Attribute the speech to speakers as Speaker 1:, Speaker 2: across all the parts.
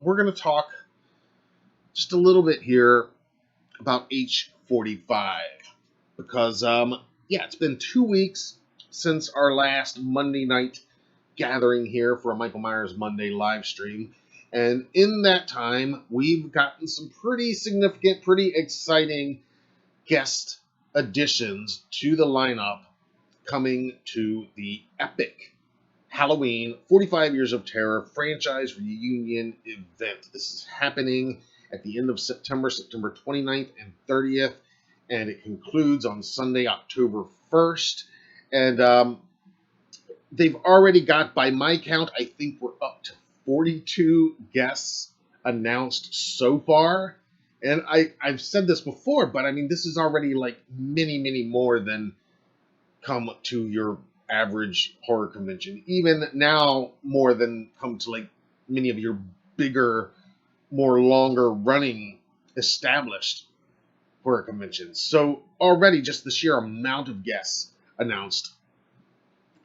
Speaker 1: we're going to talk just a little bit here about H45 because, yeah, it's been 2 weeks since our last Monday night gathering here for a Michael Myers Monday live stream. And in that time, we've gotten some pretty significant, pretty exciting guest additions to the lineup coming to the epic Halloween 45 Years of Terror franchise reunion event. This is happening at the end of September, September 29th and 30th, and it concludes on Sunday, October 1st. And they've already got, by my count, I think we're up to 42 guests announced so far. And I've said this before, but I mean, this is already like many, many more than come to your average horror convention. Even now, more than come to like many of your bigger, more longer running established horror conventions. So already just the sheer amount of guests announced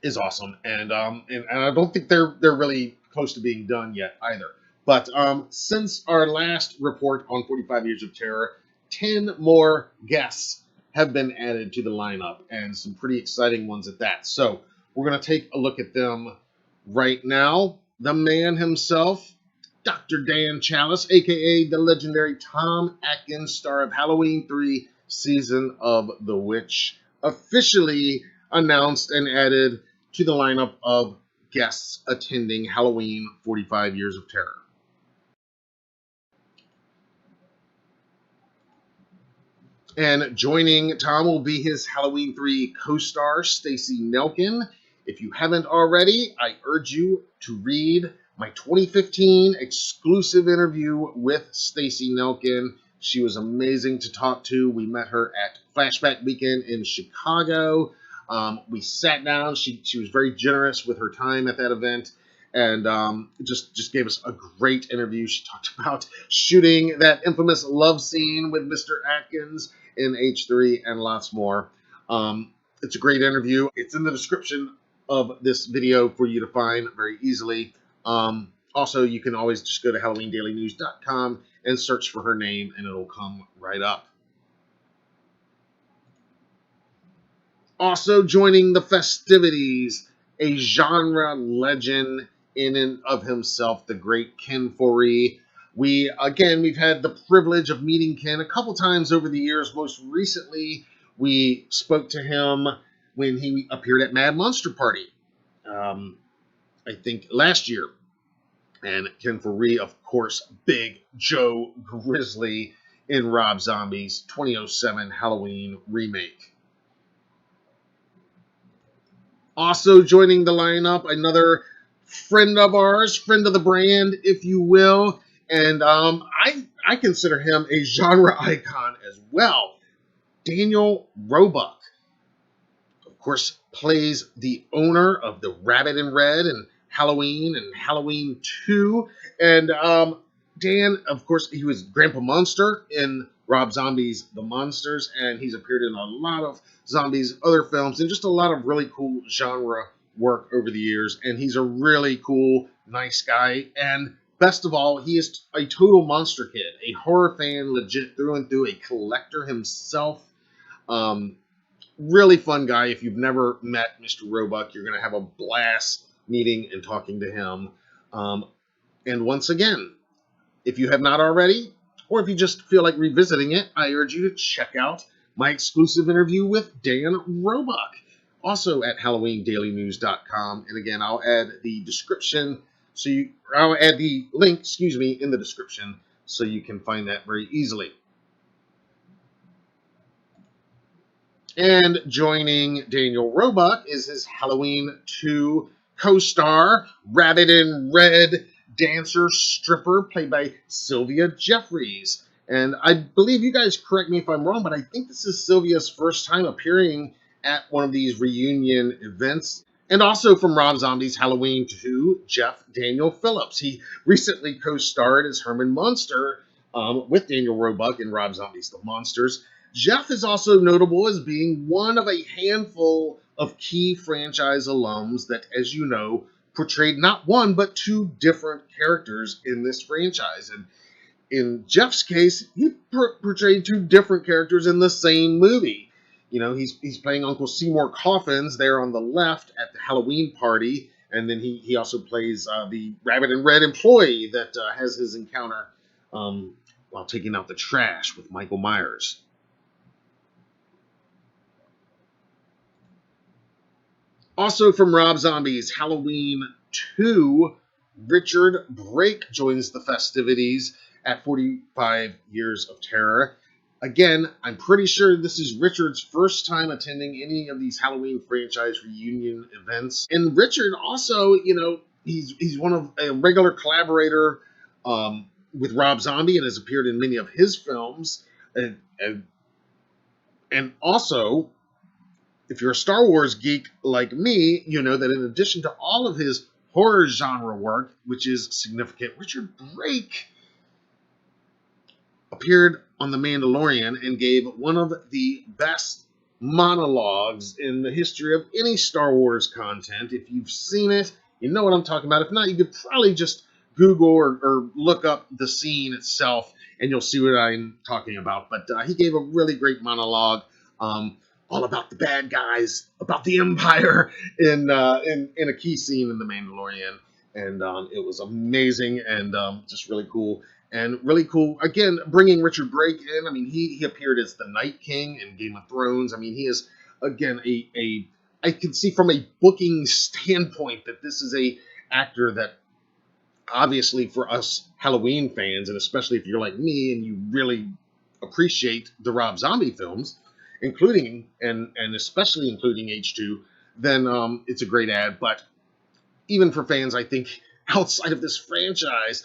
Speaker 1: is awesome, and I don't think they're really close to being done yet either. But since our last report on 45 Years of Terror, 10 more guests have been added to the lineup, and some pretty exciting ones at that. So we're going to take a look at them right now. The man himself, Dr. Dan Chalice, aka the legendary Tom Atkins, star of Halloween 3 Season of the Witch, officially announced and added to the lineup of guests attending Halloween 45 Years of Terror. And joining Tom will be his Halloween 3 co-star, Stacey Nelkin. If you haven't already, I urge you to read my 2015 exclusive interview with Stacey Nelkin. She was amazing to talk to. We met her at Flashback Weekend in Chicago. We sat down. She was very generous with her time at that event, and just gave us a great interview. She talked about shooting that infamous love scene with Mr. Atkins in H3 and lots more. It's a great interview. It's in the description of this video for you to find very easily. Also, you can always just go to HalloweenDailyNews.com and search for her name, and it'll come right up. Also joining the festivities, a genre legend in and of himself, the great Ken Foree. We've had the privilege of meeting Ken a couple times over the years. Most recently, we spoke to him when he appeared at Mad Monster Party, I think last year. And Ken Foree, of course, Big Joe Grizzly in Rob Zombie's 2007 Halloween remake. Also joining the lineup, another friend of ours, friend of the brand, if you will, and I consider him a genre icon as well. Daniel Roebuck, of course, plays the owner of the Rabbit in Red and Halloween 2, and Dan, of course, he was Grandpa Monster in Rob Zombie's The Monsters, and he's appeared in a lot of Zombie's other films and just a lot of really cool genre work over the years. And he's a really cool, nice guy. And best of all, he is a total monster kid, a horror fan, legit through and through, a collector himself. Really fun guy. If you've never met Mr. Roebuck, you're going to have a blast meeting and talking to him. And once again, if you have not already, or if you just feel like revisiting it, I urge you to check out my exclusive interview with Dan Roebuck, also at HalloweenDailyNews.com. And again, I'll add the description, I'll add the link, in the description, so you can find that very easily. And joining Daniel Roebuck is his Halloween 2 co-star, Rabbit in Red dancer stripper, played by Sylvia Jeffries. And I believe, you guys correct me if I'm wrong, but I think this is Sylvia's first time appearing at one of these reunion events. And also from Rob Zombie's Halloween 2, Daniel Phillips. He recently co-starred as Herman Munster with Daniel Roebuck in Rob Zombie's The Monsters. Jeff is also notable as being one of a handful of key franchise alums that, as you know, portrayed not one, but two different characters in this franchise. And in Jeff's case, he portrayed two different characters in the same movie. He's playing Uncle Seymour Coffins there on the left at the Halloween party, and then he also plays the Rabbit in Red employee that has his encounter while taking out the trash with Michael Myers. Also from Rob Zombie's Halloween 2, Richard Brake joins the festivities at 45 Years of Terror. Again, I'm pretty sure this is Richard's first time attending any of these Halloween franchise reunion events. And Richard also, he's one of a regular collaborator with Rob Zombie and has appeared in many of his films. And also, if you're a Star Wars geek like me, you know that in addition to all of his horror genre work, which is significant, Richard Brake appeared on The Mandalorian and gave one of the best monologues in the history of any Star Wars content. If you've seen it, you know what I'm talking about. If not, you could probably just Google or look up the scene itself and you'll see what I'm talking about. But he gave a really great monologue all about the bad guys, about the Empire in a key scene in The Mandalorian. And it was amazing and just really cool. And really cool, again, bringing Richard Brake in. I mean, he appeared as the Night King in Game of Thrones. I mean, he is, again, I can see from a booking standpoint that this is a actor that, obviously for us Halloween fans, and especially if you're like me and you really appreciate the Rob Zombie films, including, and especially including H2, then it's a great ad. But even for fans, I think, outside of this franchise,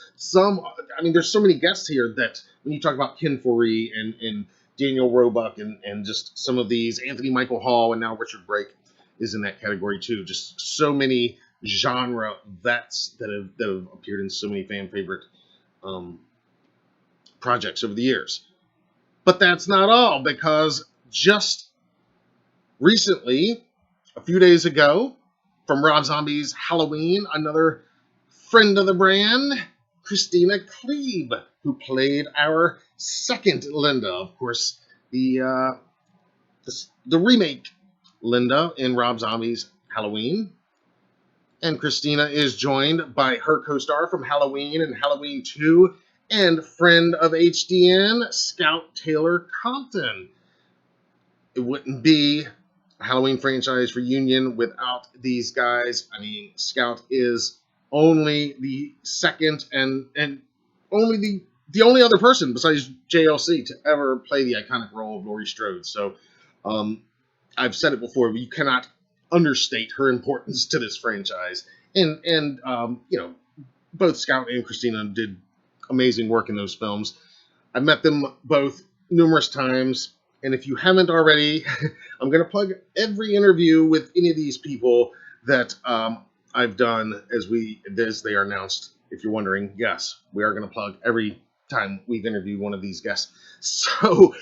Speaker 1: there's so many guests here that when you talk about Ken Foree and Daniel Roebuck and just some of these, Anthony Michael Hall, and now Richard Brake is in that category too. Just so many genre vets that have appeared in so many fan favorite projects over the years. But that's not all, because just recently, a few days ago, from Rob Zombie's Halloween, another friend of the brand, Christina Cleve, who played our second Linda. Of course, the remake Linda in Rob Zombie's Halloween. And Christina is joined by her co-star from Halloween and Halloween 2 and friend of HDN, Scout Taylor-Compton. It wouldn't be a Halloween franchise reunion without these guys. I mean, Scout is only the second and only the only other person besides JLC to ever play the iconic role of Laurie Strode. So I've said it before, but you cannot understate her importance to this franchise. And both Scout and Christina did amazing work in those films. I met them both numerous times. And if you haven't already, I'm going to plug every interview with any of these people that I've done as they are announced. If you're wondering, yes, we are going to plug every time we've interviewed one of these guests. So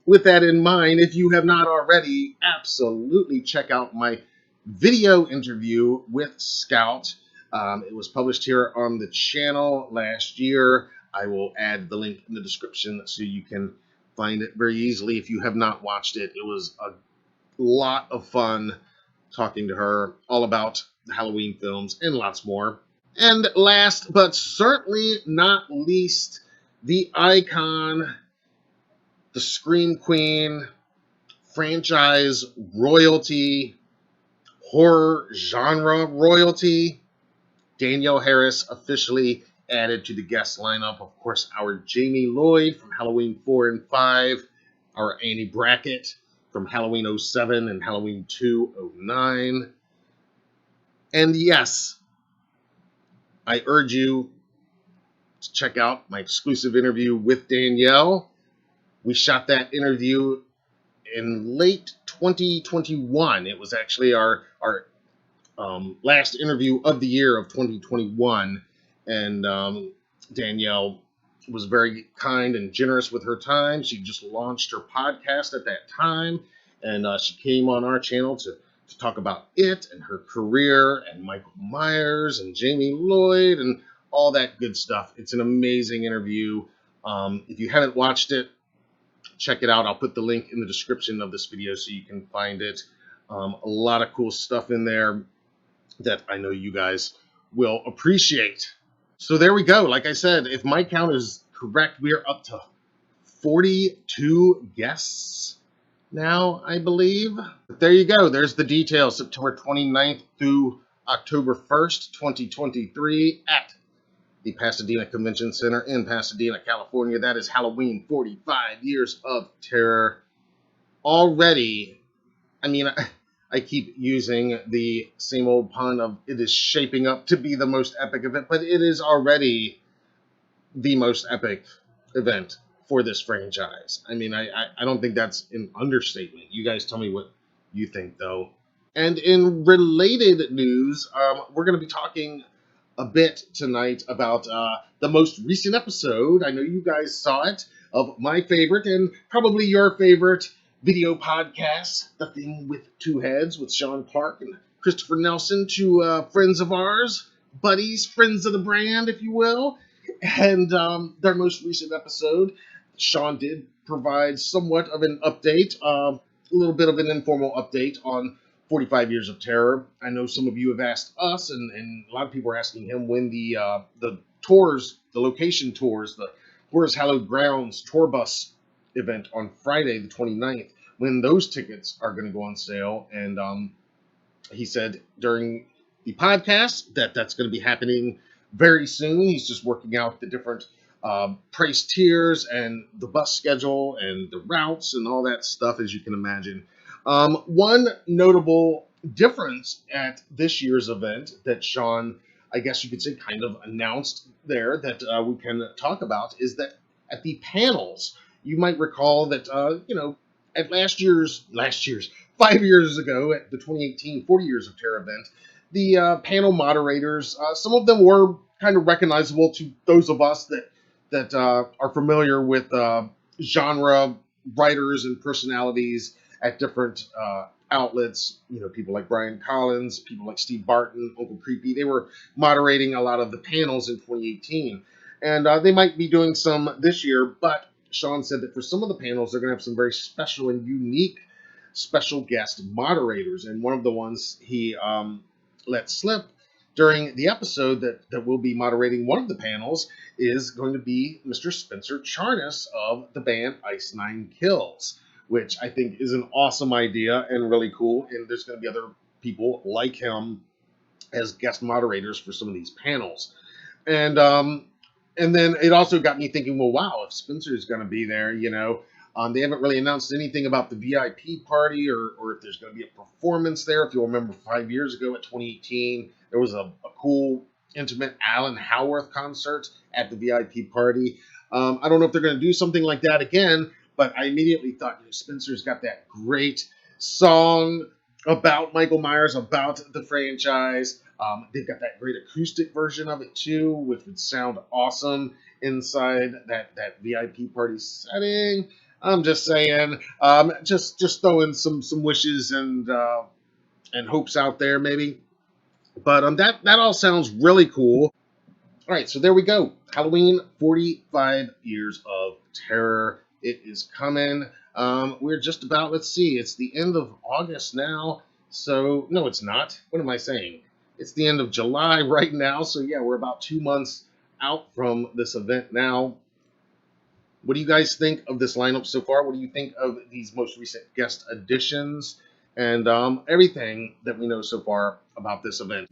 Speaker 1: with that in mind, if you have not already, absolutely check out my video interview with Scout. It was published here on the channel last year. I will add the link in the description so you can find it very easily if you have not watched it. It was a lot of fun talking to her all about the Halloween films and lots more. And last but certainly not least, the icon, the Scream Queen, franchise royalty, horror genre royalty, Danielle Harris, officially added to the guest lineup. Of course, our Jamie Lloyd from Halloween 4 and 5, our Annie Brackett from Halloween 07 and Halloween 209. And yes, I urge you to check out my exclusive interview with Danielle. We shot that interview in late 2021. It was actually our last interview of the year of 2021. And Danielle was very kind and generous with her time. She just launched her podcast at that time. And she came on our channel to to talk about it and her career and Michael Myers and Jamie Lloyd and all that good stuff. It's an amazing interview. If you haven't watched it, check it out. I'll put the link in the description of this video so you can find it. A lot of cool stuff in there that I know you guys will appreciate. So there we go. Like I said, if my count is correct, we are up to 42 guests now, I believe. But there you go. There's the details. September 29th through October 1st, 2023 at the Pasadena Convention Center in Pasadena, California. That is Halloween 45 Years of Terror. Already, I mean, I keep using the same old pun of it is shaping up to be the most epic event, but it is already the most epic event for this franchise. I mean, I don't think that's an understatement. You guys tell me what you think, though. And in related news, we're going to be talking a bit tonight about the most recent episode. I know you guys saw it, of my favorite and probably your favorite video podcast, The Thing with Two Heads, with Sean Clark and Christopher Nelson, two friends of ours, buddies, friends of the brand, if you will. And their most recent episode, Sean did provide somewhat of an update, a little bit of an informal update on 45 Years of Terror. I know some of you have asked us, and a lot of people are asking him when the tours, the location tours, the Where's Hallowed Grounds tour bus event on Friday the 29th, when those tickets are going to go on sale. And he said during the podcast that that's going to be happening very soon. He's just working out the different price tiers and the bus schedule and the routes and all that stuff, as you can imagine. One notable difference at this year's event that Sean, I guess you could say, kind of announced there that we can talk about is that at the panels, you might recall that, at last year's, 5 years ago at the 2018 40 Years of Terror event, the panel moderators, some of them were kind of recognizable to those of us that are familiar with genre writers and personalities at different outlets. You know, people like Brian Collins, people like Steve Barton, Uncle Creepy. They were moderating a lot of the panels in 2018. And they might be doing some this year, but Sean said that for some of the panels, they're going to have some very special and unique special guest moderators. And one of the ones he let slip during the episode that will be moderating one of the panels is going to be Mr. Spencer Charnas of the band Ice Nine Kills, which I think is an awesome idea and really cool. And there's going to be other people like him as guest moderators for some of these panels. And then it also got me thinking, well, wow, if Spencer's going to be there, they haven't really announced anything about the VIP party or if there's going to be a performance there. If you'll remember 5 years ago at 2018, there was a cool, intimate Alan Howarth concert at the VIP party. I don't know if they're going to do something like that again, but I immediately thought, Spencer's got that great song about Michael Myers, about the franchise. They've got that great acoustic version of it too, which would sound awesome inside that VIP party setting. I'm just saying, just throwing some wishes and hopes out there, maybe. But that all sounds really cool. All right, so there we go. Halloween 45 Years of Terror. It is coming. We're just about, let's see, it's the end of August now. So, no, it's not. What am I saying? It's the end of July right now. So, yeah, we're about 2 months out from this event now. What do you guys think of this lineup so far? What do you think of these most recent guest additions and everything that we know so far about this event?